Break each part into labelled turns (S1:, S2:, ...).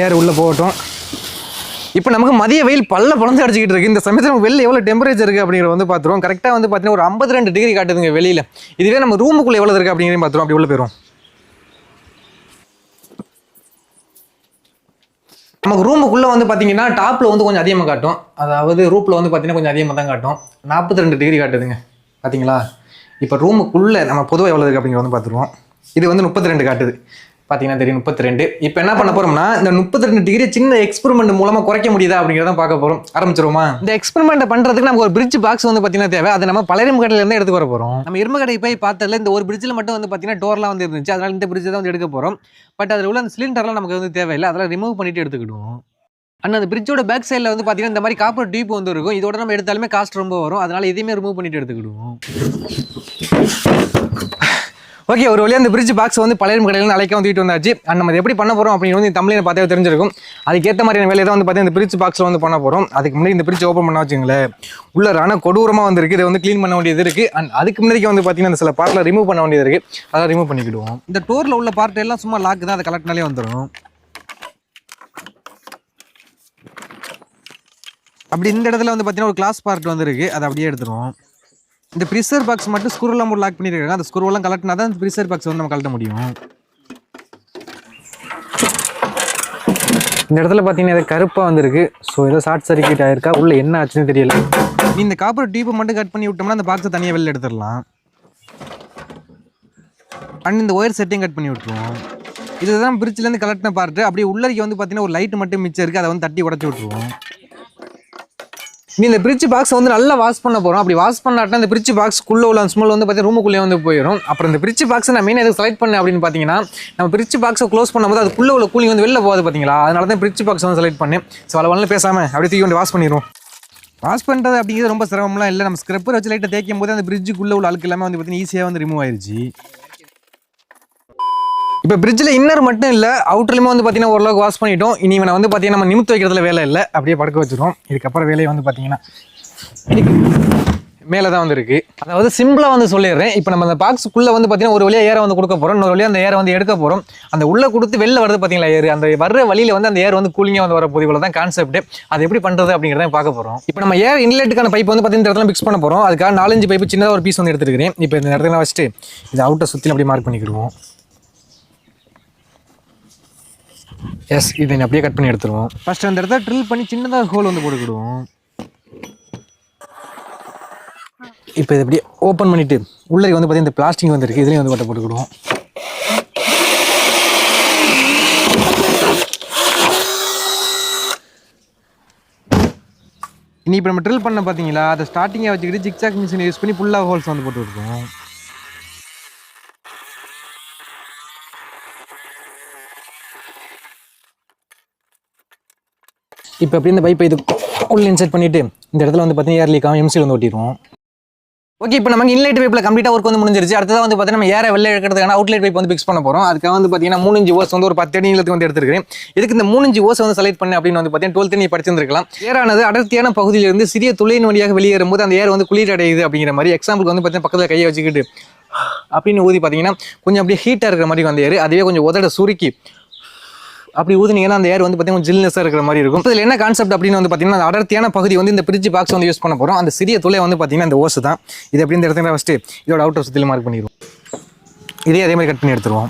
S1: ஏர் உள்ளே போகட்டும். இப்போ நமக்கு மதிய வெயில் பழந்து அடிச்சுக்கிட்டு இருக்குது. இந்த சமயத்தில் நமக்கு வெளில எவ்வளோ டெம்பரேச்சர் இருக்குது அப்படிங்கிறத வந்து பார்த்துருவோம். கரெக்டாக வந்து பார்த்தீங்கன்னா ஒரு 52 டிகிரி காட்டுதுங்க வெளியில். இதுவே நம்ம ரூமுக்குள்ளே எவ்வளோ இருக்குது அப்படிங்கிறதையும் பார்த்துருவோம். அப்படி உள்ள போயிடும். நமக்கு ரூமுக்குள்ளே வந்து பார்த்தீங்கன்னா டாப்பில் வந்து கொஞ்சம் அதிகமாக காட்டும். அதாவது ரூப்பில் வந்து பார்த்தீங்கன்னா கொஞ்சம் அதிகமாக தான் காட்டும். 42 டிகிரி காட்டுதுங்க பார்த்தீங்களா. இப்போ ரூமுக்குள்ளே நம்ம பொதுவாக எவ்வளோ இருக்குது அப்படிங்கிறத வந்து பார்த்துருவோம். இது வந்து 32 காட்டுது பார்த்தீங்கன்னா தெரியும் 32. இப்போ என்ன பண்ண போறோம்னா இந்த 32 டிகிரி சின்ன எக்ஸ்பெரிமெண்ட் மூலமா குறைக்க முடியுதா அப்படிங்கிறத பார்க்க போறோம். ஆரம்பிச்சிருவோமா? இந்த எக்ஸ்பெரிமெண்ட் பண்றதுக்கு நமக்கு ஒரு பிரிட்ஜ் பாக்ஸ் வந்து பார்த்தீங்கன்னா தேவை. அதை நம்ம பழைய இரும்பு கடையில இருந்து எடுத்து வர போறோம். நம்ம இரும்பு கடை போய் பார்த்ததுல இந்த ஒரு பிரிட்ஜில் மட்டும் வந்து பார்த்தீங்கன்னா டோர்லாம் வந்து இருந்துச்சு. அதனால இந்த பிரிட்ஜ் தான் வந்து எடுக்க போறோம். பட் அதில் உள்ள அந்த சிலிண்டர்லாம் நமக்கு வந்து தேவையில்லை. அதெல்லாம் ரிமூவ் பண்ணிட்டு எடுத்துக்கிடுவோம். அண்ட் அந்த பிரிட்ஜோட பேக் சைடில் வந்து பார்த்தீங்கன்னா இந்த மாதிரி காப்பர் டியூப் வந்து இருக்கும். இதோட நம்ம எடுத்தாலுமே காஸ்ட் ரொம்ப வரும். அதனால இதையுமே ரிமூவ் பண்ணிட்டு எடுத்துக்கிடுவோம். ஓகே, ஒரு வழியாக அந்த பிரிட்ஜ் பாக்ஸ் வந்து பழைய கடையில் அழைக்க வந்துட்டு வந்தாச்சு. அண்ட் நம்ம எப்படி பண்ண போகிறோம் அப்படின்னு வந்து தமிழில் பார்த்தே தெரிஞ்சிருக்கும். அதுக்கேற்ற மாதிரியான வேலையை தான் வந்து பார்த்தீங்கன்னா இந்த பிரிட்ஜ் பாக்ஸில் வந்து பண்ண போகிறோம். அதுக்கு முன்னாடி இந்த பிரிட்ஜ் ஓப்பன் பண்ண வச்சுங்களேன். உள்ளரான கொடூரமாக வந்து இருக்குது. இதை வந்து க்ளீன் பண்ண வேண்டியது இருக்குது. அண்ட் அதுக்கு முன்னாடி வந்து பார்த்தீங்கன்னா சில பார்ட்டில் ரிமூவ் பண்ண வேண்டியது இருக்குது. அதை ரிமூவ் பண்ணிக்கிடுவோம். இந்த டோரில் உள்ள பார்ட் எல்லாம் சும்மா லாக் தான். அதை கலெக்ட்னாலே வந்துடும். அப்படி இந்த இடத்துல வந்து பார்த்தீங்கன்னா ஒரு கிளாஸ் பார்ட் வந்துருக்கு. அதை அப்படியே எடுத்துருவோம். இந்த ப்ரிசர் பாக்ஸ் மட்டும் ஸ்க்ரூலாம் போட்டு லாக் பண்ணியிருக்காங்க. அந்த ஸ்க்ரூவெல்லாம் கலட்டினா தான் இந்த ப்ரிசர் பாக்ஸ் வந்து நம்ம கலட்ட முடியும். இந்த இடத்துல பார்த்தீங்கன்னா இது கருப்பாக வந்துருக்கு. ஸோ ஏதோ ஷார்ட் சர்க்யூட் ஆயிருக்கா, உள்ள என்ன ஆச்சுன்னு தெரியல. இந்த காப்பர் டியூப்பை மட்டும் கட் பண்ணி விட்டோம்னா அந்த பாக்ஸை தனியாக வெளில எடுத்துடலாம். அண்ட் இந்த ஒயர் செட்டையும் கட் பண்ணி விட்டுருவோம். இதுதான் பிரிட்ஜ்லேருந்து கலட்டின பார்ட்டு. அப்படியே உள்ளரிக்க வந்து பார்த்தீங்கன்னா ஒரு லைட் மட்டும் மிச்சம் இருக்குது. அதை வந்து தட்டி உடச்சி விட்டுருவோம். இந்த பிரிட்ஜ் பாக்ஸ் வந்து நல்லா வாஷ் பண்ண போகிறோம். அப்படி வாஷ் பண்ணாட்டா இந்த பிரிட்ஜ் பாக்ஸ்க்குள்ளே உள்ள ஸ்மெல் வந்து பார்த்தீங்கன்னா ரூமுக்குள்ளே வந்து போயிடும். அப்புறம் இந்த பிரிட்ஜ் பாக்ஸை நான் மெயினாக எதுக்கு செலக்ட் பண்ணேன் அப்படின்னு பார்த்தீங்கன்னா, நம்ம பிரிட்ஜ் பாக்ஸை க்ளோஸ் பண்ணும்போது அதுக்குள்ளே உள்ள கூலிங் வந்து வெளில போகாது பார்த்தீங்களா. அதனால தான் பிரிட்ஜ் பாக்ஸ் வந்து செலக்ட் பண்ணேன். ஸோ அதை வந்து பேசாமல் அப்படியே தூக்கி வந்து வாஷ் பண்ணிடுவோம். வாஷ் பண்ணுறது அப்படிங்கிறது ரொம்ப சிரமம்லாம் இல்லை. நம்ம ஸ்க்ரப்பர் வச்சு லைட்டை தேய்க்கும் போது அந்த பிரிட்ஜுக்குள்ளே உள்ள அழுக்கு எல்லாமே வந்து பார்த்தீங்கன்னா ஈஸியாக வந்து ரிமூவ் ஆயிடுச்சு. இப்போ பிரிட்ஜில் இன்னர் மட்டும் இல்லை, அவுட்டர்லையுமே வந்து பார்த்தீங்கன்னா ஓரளவுக்கு வாஷ் பண்ணிட்டோம். இனி இவனை வந்து பார்த்தீங்கன்னா நம்ம நிமித்து வைக்கிறதுல வேலை இல்லை, அப்படியே படுக்க வச்சிடும். இதுக்கப்புறம் வேலையை வந்து பார்த்தீங்கன்னா மேலே தான் வந்து இருக்குது. அதாவது சிம்பிளாக வந்து சொல்லிடுறேன். இப்போ நம்ம அந்த பாக்ஸுக்குள்ளே வந்து பார்த்தீங்கன்னா ஒரு வழியாக ஏரை வந்து கொடுக்க போகிறோம். இன்னொரு வழியாக அந்த ஏரை வந்து எடுக்க போகிறோம். அந்த உள்ளே கொடுத்து வெளில வருது பார்த்தீங்களா ஏர், அந்த வர்ற வழியில் வந்து அந்த ஏர் வந்து கூலிங்காக வந்து வர போது. இவ்வளோ தான் கான்செப்ட். அது எப்படி பண்ணுறது அப்படிங்கிறத பார்க்க போகிறோம். இப்போ நம்ம ஏர் இன்லெட்டுக்கான பைப் வந்து பார்த்தீங்கன்னா இந்த இடத்துல ஃபிக்ஸ் பண்ண போகிறோம். அதுக்காக 4-5 பைப்பு சின்னதாக ஒரு பீஸ் வந்து எடுத்துருக்கிறேன். இப்போ இந்த இடத்துல வச்சுட்டு இது அவுட்டை சுற்றி அப்படியே மார்க் பண்ணிக்கிடுவோம். எஸ், இதை அப்படியே கட் பண்ணி எடுத்துருவோம். ஃபர்ஸ்ட் அந்த இடத்துல ட்ரில் பண்ணி சின்னதாக ஹோல் வந்து போட்டுக்கிடுவோம். இப்போ இதை அப்படியே ஓப்பன் பண்ணிவிட்டு உள்ளே வந்து பார்த்தீங்கன்னா இந்த பிளாஸ்டிக் வந்துருக்கு. இதுலேயும் வந்து வட்டை போட்டுக்கிடுவோம். இனி இப்போ நம்ம ட்ரில் பண்ண பார்த்தீங்களா, அதை ஸ்டார்டிங்கை வச்சுக்கிட்டு ஜிக்ஜாக் மிஷினை யூஸ் பண்ணி ஃபுல்லாக ஹோல்ஸ் வந்து போட்டு விட்டுருவோம். இப்போ அப்படியே இந்த பைப்பை இது உள்ள இன்செர்ட் பண்ணிவிட்டு இந்த இடத்துல வந்து பார்த்தீங்கன்னா ஏர் லீக்காக எம்சியில் வந்து ஒட்டிடுவோம். ஓகே, இப்போ நமக்கு இன்லைட் பைப்பில் கம்ப்ளீட்டாக ஒர்க் வந்து முடிஞ்சிருச்சு. அடுத்ததாக வந்து பார்த்தீங்கன்னா நம்ம ஏரை வெளில எடுக்கிறதுக்கான அவுட்லைட் பைப் வந்து ஃபிக்ஸ் பண்ண போகிறோம். அதுக்காக வந்து பார்த்தீங்கன்னா 3-5 ஓஸ் வந்து ஒரு 10 அடி நீளத்துக்கு வந்து எடுத்துருக்கேன். இதுக்கு இந்த 3-5 ஓஸ் வந்து செலக்ட் பண்ணி அப்படின்னு வந்து பார்த்தீங்கன்னா 12th நீ படிச்சிருக்கலாம். ஏரானது அடர்த்தியான பகுதியிலிருந்து சிறிய துளையின் வழியாக வெளியேறும்போது அந்த ஏர் வந்து குளிர் அடையுது அப்படிங்கிற மாதிரி. எக்ஸாம்பிளுக்கு வந்து பார்த்தீங்கன்னா பக்கத்தில் கையை வச்சுக்கிட்டு அப்படின்னு ஊதி பார்த்தீங்கன்னா கொஞ்சம் அப்படியே ஹீட்டாக இருக்கிற மாதிரி வந்து ஏர், அதுவே கொஞ்சம் உதட சுருக்கி அப்படி ஊதுனீங்கன்னா அந்த ஏர் வந்து பார்த்தீங்கன்னா ஜில்னஸாக இருக்கிற மாதிரி இருக்கும். இதில் என்ன கான்செப்ட் அப்படின்னு வந்து பார்த்தீங்கன்னா அந்த அடர்த்தியான பகுதி வந்து இந்த பிரிட்ஜ் பாக்ஸ் வந்து யூஸ் பண்ண போகிறோம். அந்த சிறிய துளை வந்து பார்த்தீங்கன்னா இந்த ஓஸ் தான். இது எப்படி இந்த இடத்துல ஃபஸ்ட்டு இதோட அவுட்டர் சுற்றில மார்க் பண்ணிடுவோம். இதே அதே மாதிரி கட் பண்ணி எடுத்துருவோம்.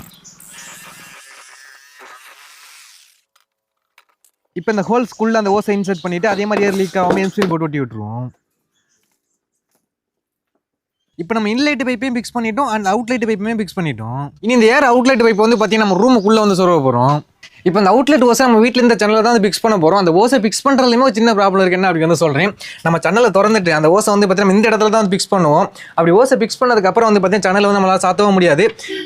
S1: இப்போ இந்த ஹோல்ஸ்குள்ளே அந்த ஓஸை இன்சர்ட் பண்ணிவிட்டு அதே மாதிரி ஏர் லீக் ஆகாமல் எம்சில் போட்டு ஒட்டி விட்டுருவோம். இப்போ நம்ம இன்லைட் பைப்பையும் ஃபிக்ஸ் பண்ணிட்டோம் அண்ட் அவுட்லைட் பைப்பையும் ஃபிக்ஸ் பண்ணிட்டோம். இனி இந்த ஏர் அவுட்லைட் பைப் வந்து பார்த்தீங்கன்னா நம்ம ரூமுக்குள்ளே வந்து சொருவ போகிறோம். இப்போ இந்த அவுட்லெட் ஓஸை நம்ம வீட்டில் இந்த சேனலில் தான் ஃபிக்ஸ் பண்ண போகிறோம். அந்த ஓஸை ஃபிக்ஸ் பண்ணுறதுலையுமே ஒரு சின்ன ப்ராப்ளம் இருக்குது. என்ன அப்படி வந்து சொல்கிறேன். நம்ம சேனலை திறந்துட்டு அந்த ஓஸை வந்து பார்த்தீங்கன்னா இந்த இடத்துல தான் ஃபிக்ஸ் பண்ணுவோம். அப்படி ஓஸை ஃபிக்ஸ் பண்ணதுக்கப்புறம் வந்து பார்த்தீங்கன்னா சேனலில் வந்து நம்மளால் சாத்தவும் முடியாது.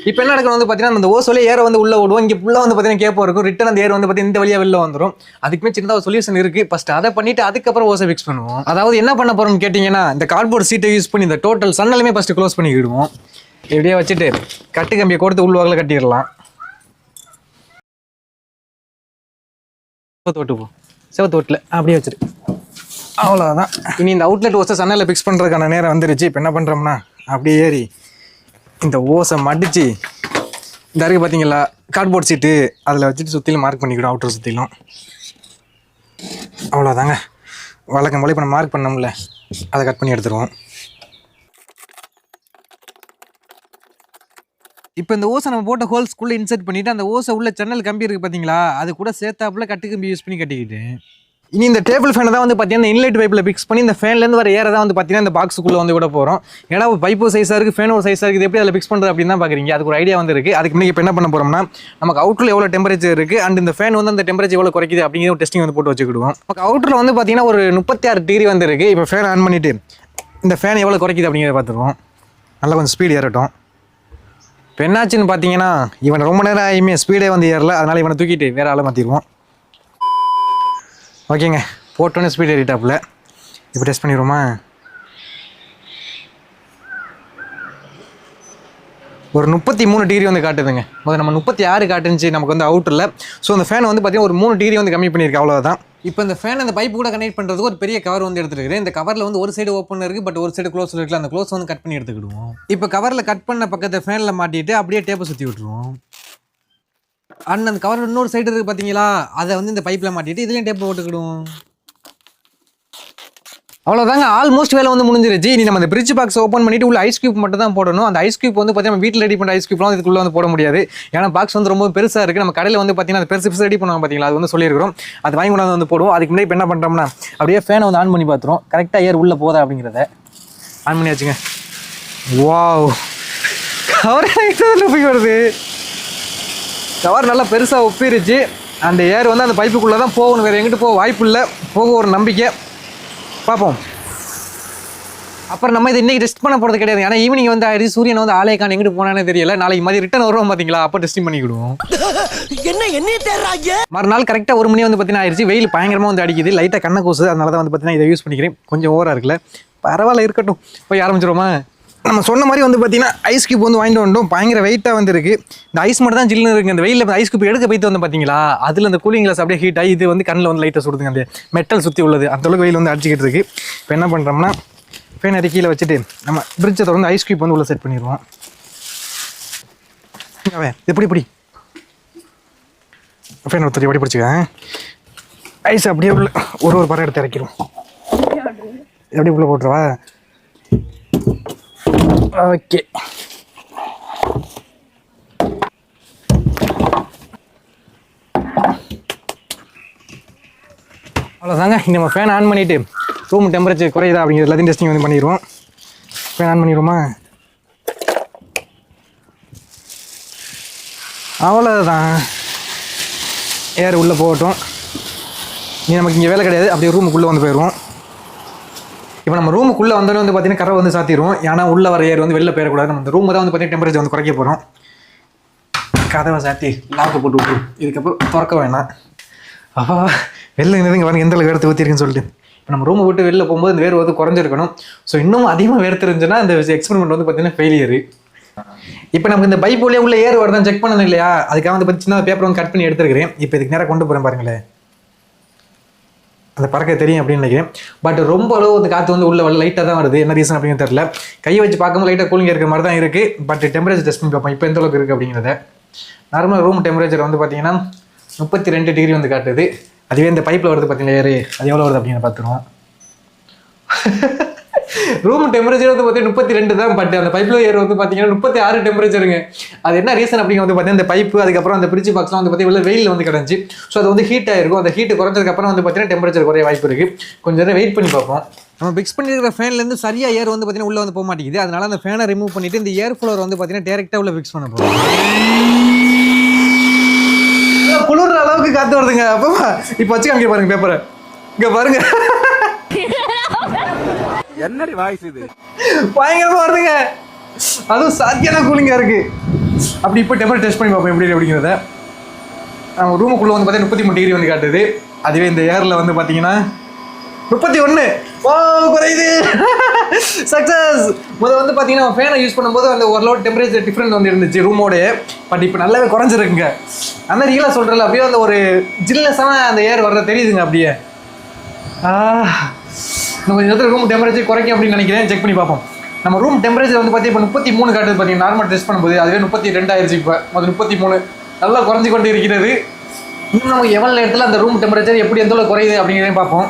S1: இப்போ என்ன நடக்கணும் வந்து பார்த்தீங்கன்னா அந்த ஓஸோலே ஏரை வந்து உள்ளே விடுவோம். இங்கே ஃபுல்லாக வந்து பார்த்தீங்கன்னா கேப்போ இருக்கும். ரிட்டன் அந்த ஏர் வந்து பார்த்தீங்கன்னா இந்த வழியாக வெளில வந்துடும். அதுக்குமே சின்னதாக ஒரு சொல்யூஷன் இருக்குது. ஃபஸ்ட் அதை பண்ணிவிட்டு அதுக்கப்புறம் ஓஸை ஃபிக்ஸ் பண்ணுவோம். அதாவது என்ன பண்ண போகிறோம்னு கேட்டிங்கன்னா இந்த கார்ட்போர்ட் சீட்டை யூஸ் பண்ணி இந்த டோட்டல் சன்னலுமே ஃபஸ்ட்டு க்ளோஸ் பண்ணிக்கிடுவோம். இப்படியே வச்சுட்டு கட்டு கம்பியை கொடுத்து உள்வாக்கில் கட்டிடலாம். செவத்தோட்டில் அப்படியே வச்சுரு. அவ்வளோதான். இனி இந்த அவுட்லெட் ஓஸை சன்னலில் ஃபிக்ஸ் பண்ணுறதுக்கான நேரம் வந்துருச்சு. இப்போ என்ன பண்ணுறோம்னா அப்படியே ஏறி இந்த ஓஸை மடித்து இந்த இருக்குது பார்த்தீங்களா கார்ட்போர்ட் சீட்டு, அதில் வச்சுட்டு சுற்றிலும் மார்க் பண்ணிக்கிடும், அவுட்டர் சுற்றிலும். அவ்வளோதாங்க. வழக்கம் போல இப்போ நம்ம மார்க் பண்ணோம்ல, அதை கட் பண்ணி எடுத்துருவோம். இப்போ இந்த ஓஸை நம்ம போட்ட ஹோல்ஸ்குள்ளே இன்சர்ட் பண்ணிவிட்டு அந்த ஓஸை உள்ள ஜன்னல் கம்பி இருக்குது பார்த்தீங்களா, அது கூட சேர்த்தாப்புல கட்டு கம்பி யூஸ் பண்ணி கட்டிக்கிட்டு இனி இந்த டேபிள் ஃபேனை தான் வந்து பார்த்தீங்கன்னா இன்லைட் பைப்பில் ஃபிக்ஸ் பண்ணி இந்த ஃபேன்லேருந்து வர ஏற தான் வந்து பார்த்தீங்கன்னா இந்த பாக்ஸுக்குள்ளே வந்து விட போகிறோம். ஏன்னா பைப்பு சைஸாக இருக்குது, ஃபேன் ஒரு சைஸாக இருக்குது, எப்படி அதில் ஃபிக்ஸ் பண்ணுறது அப்படின்னு தான் பார்க்குறீங்க. அதுக்கு ஒரு ஐடியா வந்து இருக்குது. அதுக்கு முன்னாடி இப்போ என்ன பண்ண போகிறோம்னா, நமக்கு அவுட்டரில் எவ்வளோ டெம்பரேச்சர் இருக்குது அண்ட் இந்த ஃபேன் வந்து அந்த டெம்பரேச்சர் எவ்வளோ குறைக்குது அப்படிங்கிற ஒரு டெஸ்டிங் வந்து போட்டு வச்சுக்கிடுவோம். நமக்கு அவுட்டரில் வந்து பார்த்தீங்கன்னா ஒரு 36 டிகிரி வந்து இருக்குது. இப்போ ஃபேன் ஆன் பண்ணிவிட்டு இந்த ஃபேன் எவ்வளோ குறைக்குது அப்படிங்கிறத பார்த்துருவோம். நல்லா கொஞ்சம் ஸ்பீடு ஏறட்டும். இப்போ என்னாச்சுன்னு பார்த்தீங்கன்னா, இவன் ரொம்ப நேரம் ஆகியுமே ஸ்பீடே வந்து ஏறல. அதனால் இவனை தூக்கிட்டு வேறு ஆளை மாற்றிடுவோம். ஓகேங்க, போட்டோன்னே ஸ்பீட் ஏறிட்டாப்புல. இப்போ டெஸ்ட் பண்ணிடுவோமா? ஒரு 33 டிகிரி வந்து காட்டுதுங்க. முதல்ல நம்ம 36 காட்டுச்சு நமக்கு வந்து அவுட்டரில். ஸோ அந்த ஃபேன் வந்து பார்த்தீங்கன்னா ஒரு 3 டிகிரி வந்து கம்மி பண்ணியிருக்கு, அவ்வளோதான். இப்போ இந்த ஃபேன் அந்த பைப்பு கூட கனெக்ட் பண்ணுறதுக்கு ஒரு பெரிய கவர் வந்து எடுத்துருக்குது. இந்த கவரில் வந்து ஒரு சைடு ஓப்பன் இருக்குது, பட் ஒரு சைடு க்ளோஸ் இருக்குல்ல, அந்த க்ளோஸ் வந்து கட் பண்ணி எடுத்துக்கிடுவோம். இப்போ கவரில் கட் பண்ண பக்கத்தை ஃபேனில் மாட்டிட்டு அப்படியே டேப்பை சுற்றி விட்டுருவோம். அண்ட் அந்த கவர் இன்னொரு சைடு இருக்குது பார்த்தீங்களா, அதை வந்து இந்த பைப்பில் மாட்டிட்டு இதுலேயும் டேப்பை போட்டுக்கிடுவோம். அவ்வளோதாங்க, ஆல்மோஸ்ட் வேலை வந்து முடிஞ்சிருச்சு. இனி நம்ம அந்த பிரிட்ஜ் பாக்ஸ் ஓப்பன் பண்ணிட்டு உள்ள ஐஸ் கியூப் மட்டும் தான் போடணும். அந்த ஐஸ் கியூப் வந்து பார்த்தீங்கன்னா வீட்டில் ரெடி பண்ணுற ஐஸ் கியூப்லாம் இதுக்குள்ளே வந்து போட முடியாது. ஏன்னா பாக்ஸ் வந்து ரொம்ப பெருசாக இருக்குது. நம்ம கடையில் வந்து பார்த்தீங்கன்னா அது பெருசு ரெடி பண்ணுவாங்க பார்த்தீங்களா, அது வந்து சொல்லியிருக்கிறோம். அது வாங்கி கொண்டாந்து வந்து போடுவோம். அதுக்கு முன்னாடி இப்போ என்ன பண்ணுறோம்னா, அப்படியே ஃபேனை வந்து ஆன் பண்ணி பார்த்துருவோம், கரெக்டாக ஏர் உள்ளே போதா அப்படிங்கிறத. ஆன் பண்ணியாச்சுங்க. வாவ், கவர் போய் வருது. கவர் நல்லா பெருசாக ஒப்பிருச்சு. அந்த ஏர் வந்து அந்த பைப்புக்குள்ளே தான் போகணும், வேறு எங்கிட்டு போக வாய்ப்பு இல்லை. போக ஒரு நம்பிக்கை, பார்ப்போம். அப்புறம் நம்ம இது இன்றைக்கி டெஸ்ட் பண்ண போகிறது கிடையாது. ஏன்னா ஈவினிங் வந்து ஆயிடுச்சு, சூரியன் வந்து ஆலயக்கான எங்கிட்டு போனானே தெரியல. நாளைக்கு மாதிரி ரிட்டன் வருவோம் பார்த்தீங்களா, அப்போ டெஸ்டிங் பண்ணிக்கிடுவோம். மறுநாள் கரெக்டாக 1 மணி வந்து பார்த்தீங்கன்னா ஆயிடுச்சு. வெயில் பயங்கரமாக வந்து அடிக்குது, லைட்டாக கண்ணை கூசு. அதனால தான் வந்து பார்த்தீங்கன்னா இதை யூஸ் பண்ணிக்கிறேன். கொஞ்சம் ஓவராக இருக்குல்ல, பரவாயில்ல இருக்கட்டும். போய் ஆரம்பிச்சிருவோமா? நம்ம சொன்ன மாதிரி வந்து பார்த்தீங்கன்னா ஐஸ் கியூப் வந்து வாங்கிட்டு வந்தோம். பயங்கர வெயிட்டாக வந்து இருக்குது. இந்த ஐஸ் மட்டும் தான் ஜில்லுன்னு இருக்குது. அந்த வெயிலில் ஐஸ் கியூப் எடுக்க போய்ட்டு வந்து பார்த்தீங்களா, அதில் அந்த கூலிங் கிளாஸ் அப்படியே ஹீட் ஆகி இது வந்து கண்ணில் வந்து லைட்டாக சுடுதுங்க. அந்த மெட்டல் சுற்றி உள்ளது அந்தளவுக்கு வெயில் வந்து அடிச்சிக்கிட்டு இருக்குது. இப்போ என்ன பண்ணுறோம்னா, ஃபேன் அடி கீழே வச்சுட்டு நம்ம ஃப்ரிட்ஜை திறந்து ஐஸ் கியூப் வந்து உள்ளே செட் பண்ணிடுவோம். எப்படி ஃபேன் ஒருத்தர் எப்படி பிடிச்சிக்க ஐஸ் அப்படியே உள்ள ஒரு பறை எடுத்து இறக்கிடுவோம். எப்படி உள்ளே போட்டுருவா? ஓகே, அவ்வளோதாங்க. நம்ம ஃபேன் ஆன் பண்ணிவிட்டு ரூம் டெம்பரேச்சர் குறையுதா அப்படிங்கிறது எல்லாத்தையும் டெஸ்டிங் வந்து பண்ணிடுவோம். ஃபேன் ஆன் பண்ணிடுவோமா? அவ்வளோதான், ஏர் உள்ளே போகட்டும். நீ நமக்கு இங்கே வேலை கிடையாது, அப்படியே ரூமுக்குள்ளே வந்து போயிடுவோம். இப்போ நம்ம ரூமுக்குள்ளே வந்தோடனே வந்து பார்த்தீங்கன்னா கரை வந்து சாத்திடுவோம். ஏன்னா உள்ளே வர ஏர் வந்து வெளில போயிடக்கூடாது. நம்ம இந்த ரூமை தான் வந்து பார்த்தீங்கன்னா டெம்பரேச்சர் வந்து குறைக்க போகிறோம். கதவை சாத்தி லாக்கை போட்டு விட்டுரும். இதுக்கப்புறம் திறக்க வேணாம். வெளில இருந்ததுங்க பாருங்க எந்த அளவுக்கு வேர்த்து ஊற்றிருக்குன்னு சொல்லிட்டு. இப்போ நம்ம ரூமை விட்டு வெளில போகும்போது இந்த வேர் வந்து குறைஞ்சிருக்கணும். ஸோ இன்னும் அதிகமாக வேர்த்துருந்துச்சுன்னா இந்த எக்ஸ்பெரிமெண்ட் வந்து பார்த்தீங்கன்னா ஃபெயிலியரு. இப்போ நமக்கு இந்த பைப் உள்ள ஏர் வருதான் செக் பண்ணணும் இல்லையா, அதுக்காக வந்து பார்த்தீங்கன்னா பேப்பர் வந்து கட் பண்ணி எடுத்துருக்கிறேன். இப்போ இதுக்கு நேராக கொண்டு போகிறேன் பாருங்களேன். அந்த பறக்க தெரியும் அப்படின்னு நினைக்கிறேன். பட் ரொம்ப அளவு வந்து காற்று வந்து உள்ள லைட்டாக தான் வருது. என்ன ரீசன் அப்படின்னு தெரியல. கையை வச்சு பார்க்கும்போது லைட்டாக கூலிங் இருக்கிற மாதிரி தான் இருக்குது. பட் டெம்பரேச்சர் டெஸ்ட் பண்ணி பார்ப்போம் இப்போ எந்த அளவுக்கு இருக்குது அப்படிங்கிறத. நார்மல் ரூம் டெம்பரேச்சர் வந்து பார்த்தீங்கன்னா 32 டிகிரி வந்து காட்டுது. அதுவே இந்த பைப்பில் வருது பார்த்தீங்கன்னா ஏர், அது எவ்வளோ வருது அப்படின்னு பார்த்துருவோம். ரூம் டெம்பரேச்சர் வந்து பார்த்தீங்கன்னா 32 தான். பட் அந்த பைப்பில் ஏர் வந்து பார்த்தீங்கன்னா 36 டெம்பரேச்சருங்க. அது என்ன ரீசன் அப்படிங்க வந்து பார்த்தீங்கன்னா இந்த பைப்பு அதுக்கப்புறம் அந்த பிரிட்ஜ் பாக்ஸ்லாம் வந்து பார்த்தீங்கன்னா வெயில் வந்து கிடந்துச்சு. ஸோ அது வந்து ஹீட் ஆகிருக்கும். அந்த ஹீட் குறைஞ்சதுக்கப்புறம் வந்து பார்த்தீங்கன்னா டெம்பரேச்சர் குறைய வாய்ப்பு இருக்குது. கொஞ்சம் நேரம் வெயிட் பண்ணி பார்ப்போம். நம்ம ஃபிக்ஸ் பண்ணியிருக்கிற ஃபேன்லேருந்து சரியாக ஏர் வந்து பார்த்தீங்கன்னா உள்ளே வந்து போக மாட்டேங்குது. அதனால அந்த ஃபேனை ரிமூவ் பண்ணிவிட்டு இந்த ஏர் ஃப்ளோர் வந்து பார்த்தீங்கன்னா டேரெக்டாக உள்ள ஃபிக்ஸ் பண்ண போகிறோம். குளிர்ற அளவுக்கு காற்று வருதுங்க. அப்போ இப்போ வச்சு அங்கே பாருங்க பேப்பரை, இங்கே பாருங்க
S2: என்னடி வாய்ஸ் இது,
S1: பயங்கரமா வருதுங்க. அதுவும் சாத்தியான கூலிங்கா இருக்கு. அப்படி இப்போ டெம்பரேச்சர் டெஸ்ட் பண்ணி பார்ப்போம் எப்படி அப்படிங்கிறத. நம்ம ரூமுக்குள்ள வந்து பார்த்தீங்கன்னா 33 டிகிரி வந்து காட்டுது. அதுவே இந்த ஏரில் வந்து பார்த்தீங்கன்னா 31. ஓ குறையுது, சக்ஸஸ். முதல் வந்து பார்த்தீங்கன்னா ஃபேனை யூஸ் பண்ணும்போது அந்த ஓரளவு டெம்பரேச்சர் டிஃப்ரெண்ட் வந்து இருந்துச்சு ரூமோடைய. பட் இப்போ நல்லாவே குறைஞ்சிருக்குங்க. அந்த ரீலாக சொல்கிறல அப்படியே அந்த ஒரு ஜில்னஸான அந்த ஏர் வர்ற தெரியுதுங்க அப்படியே. இன்னும் கொஞ்சம் நேரத்தில் ரூம் டெம்பரேச்சர் குறைக்கும் அப்படின்னு நினைக்கிறேன். செக் பண்ணி பார்ப்போம். நம்ம ரூம் டெம்பரேச்சர் வந்து பார்த்தீங்கன்னா இப்போ 33 காட்டுது பார்த்தீங்கன்னா நார்மல் டெஸ்ட் பண்ணும்போது, அதுவே 32 ஆயிடுச்சு. இப்போ அது 33 நல்லா குறைஞ்சி கொண்டு இருக்கிறது. இன்னும் நமக்கு எவ்வளோ நேரத்தில் அந்த ரூம் டெம்பரேச்சர் எப்படி எந்த அளவு குறையுது அப்படிங்கிறதையும் பார்ப்போம்.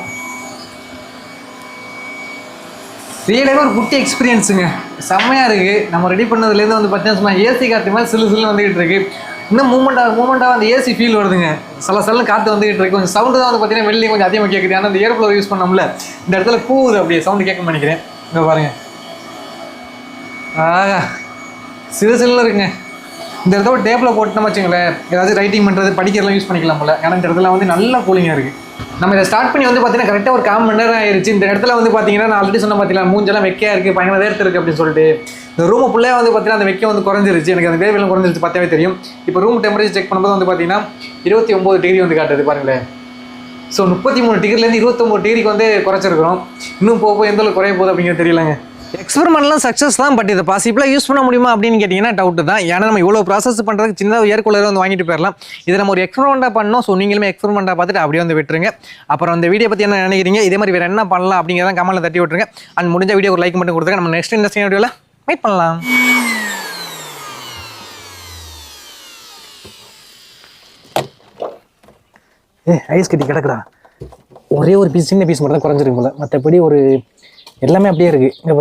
S1: ரியலாகவே ஒரு குட்டி எக்ஸ்பீரியன்ஸுங்க, செம்மையாக இருக்குது. நம்ம ரெடி பண்ணதுலேருந்து வந்து பார்த்தீங்கன்னா ஏசி காற்று மாதிரி சில்லு சில்லுன்னு வந்துகிட்டு இருக்கு. இன்னும் மூமெண்ட்டாக அந்த ஏசி ஃபீல் வருதுங்க. சில சல்லுன்னு காற்று வந்துகிட்டு இருக்கு. கொஞ்சம் சவுண்டு தான் வந்து பார்த்தீங்கன்னா வெளியே கொஞ்சம் அதிகமாக கேட்குது. ஆனால் அந்த ஏர் ஃப்ளோர் யூஸ் பண்ணோம்ல, இந்த இடத்துல கூவுது, அப்படியே சவுண்டு கேட்க நினைக்கிறேன். இங்கே பாருங்கள், ஆகா சிறு சில்லுன்னு இருக்குங்க. இந்த இடத்துல ஒரு டேபிளை போட்டோம்னு வச்சுங்களேன், ஏதாவது ரைட்டிங் பண்ணுறது படிக்கிறதுலாம் யூஸ் பண்ணிக்கலாம் போல. ஏன்னா இந்த இடத்துல வந்து நல்ல கூலிங்காக இருக்குது. நம்ம இதை ஸ்டார்ட் பண்ணி வந்து பார்த்தீங்கன்னா கரெக்டாக ஒரு 1/4 மணி நேரம் ஆயிடுச்சு. இந்த இடத்துல வந்து பார்த்தீங்கன்னா நான் ஆல்ரெடி சொன்ன பார்த்தீங்கன்னா மூஞ்செல்லாம் வெக்கையாக இருக்குது, பயங்கர வேர்த்து இருக்குது அப்படின்னு சொல்லிட்டு இந்த ரூமை ஃபுல்லாக வந்து பார்த்தீங்கன்னா அந்த வெக்கை வந்து குறைஞ்சிருச்சு. எனக்கு அந்த வேர்வெல்லாம் குறைஞ்சிருச்சு, பார்த்தாவே தெரியும். இப்போ ரூம் டெம்பரேச்சர் செக் பண்ணும்போது வந்து பார்த்தீங்கன்னா 29 டிகிரி வந்து காட்டுது பாருங்களேன். ஸோ 33 டிகிரிலேருந்து 29 டிகிரிக்கு வந்து குறைச்சிருக்கிறோம். இன்னும் போக எந்த அளவுக்கு குறைய போகுது அப்படிங்கிறது தெரியலங்க. எக்ஸ்பெரிமெண்ட்லாம் சக்ஸஸ் தான், பட் இதை பாசிபிளாக யூஸ் பண்ண முடியுமா அப்படின்னு கேட்டிங்கன்னா டவுட்டு தான். ஏன்னா நம்ம இவ்வளோ ப்ராசஸ் பண்ணுறதுக்கு சின்னதாக ஏர் கூலரை வந்து வாங்கிட்டு போயிடலாம். இதை நம்ம ஒரு எக்ஸ்பெரிமெண்ட்டாக பண்ணோம். ஸோ நீங்களுமே எக்ஸ்பெரிமெண்ட்டாக பார்த்துட்டு அப்படியே வந்து விட்டுருங்க. அப்புறம் அந்த வீடியோ பற்றி என்ன நினைக்கிறீங்க, இதே மாதிரி வேறு என்ன பண்ணலாம் அப்படிங்கிறத கமெண்ட்டில் தட்டி விட்டுருங்க. அண்ட் முடிஞ்ச வீடியோ ஒரு லைக் மட்டும் கொடுத்துருங்க. நம்ம நெக்ஸ்ட் இன்ட்ரெஸ்டிங் வீடியோவில் வெயிட் பண்ணலாம். ஐஸ் கட்டி கிடக்குடா. ஒரே ஒரு பீஸ், சின்ன பீஸ் மட்டும் தான் குறைஞ்சிருக்கு போல, மற்றபடி ஒரு எல்லாமே அப்படியே இருக்குது. இங்கே